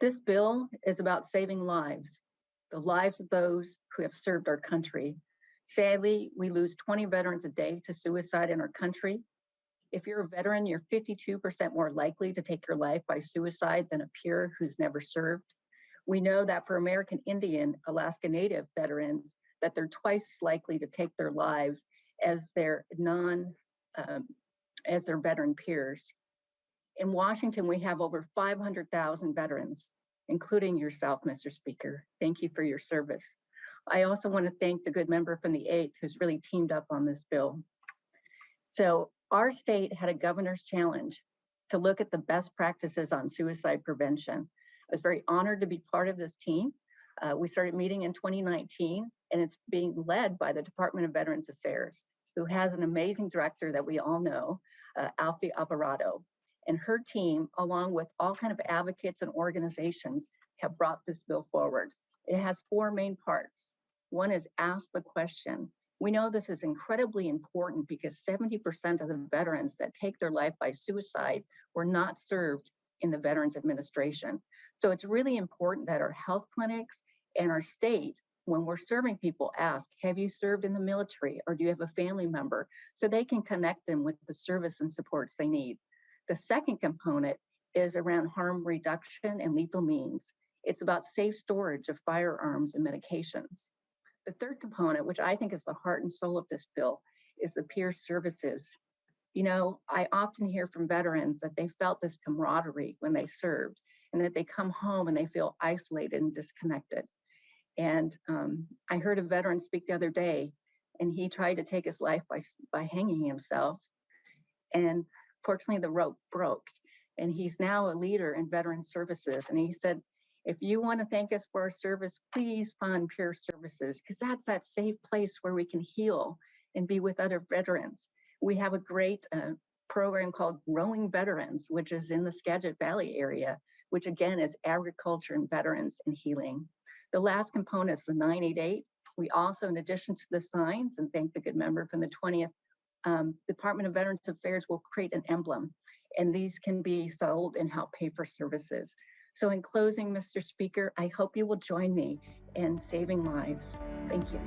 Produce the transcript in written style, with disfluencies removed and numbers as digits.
This bill is about saving lives, the lives of those who have served our country. Sadly, we lose 20 veterans a day to suicide in our country. If you're a veteran, you're 52% more likely to take your life by suicide than a peer who's never served. We know that for American Indian, Alaska Native veterans, that they're twice as likely to take their lives as their um, as their veteran peers. In Washington, we have over 500,000 veterans, including yourself, Mr. Speaker. Thank you for your service. I also want to thank the good member from the 8th who's really teamed up on this bill. So our state had a governor's challenge to look at the best practices on suicide prevention. I was very honored to be part of this team. We started meeting in 2019, and it's being led by the Department of Veterans Affairs, who has an amazing director that we all know, Alfie Alvarado. And her team, along with all kind of advocates and organizations, have brought this bill forward. It has four main parts. One is ask the question. We know this is incredibly important because 70% of the veterans that take their life by suicide were not served in the Veterans Administration. So it's really important that our health clinics and our state, when we're serving people, ask, have you served in the military or do you have a family member? So they can connect them with the service and supports they need. The second component is around harm reduction and lethal means. It's about safe storage of firearms and medications. The third component, which I think is the heart and soul of this bill, is the peer services. You know, I often hear from veterans that they felt this camaraderie when they served and that they come home and they feel isolated and disconnected. And I heard a veteran speak the other day, and he tried to take his life by hanging himself. And fortunately, the rope broke. And he's now a leader in veteran services. And he said, if you want to thank us for our service, please fund peer services, because that's that safe place where we can heal and be with other veterans. We have a great program called Growing Veterans, which is in the Skagit Valley area, which again is agriculture and veterans and healing. The last component is the 988. We also, in addition to the signs, and thank the good member from the 20th, Department of Veterans Affairs will create an emblem, and these can be sold and help pay for services. So in closing, Mr. Speaker, I hope you will join me in saving lives. Thank you.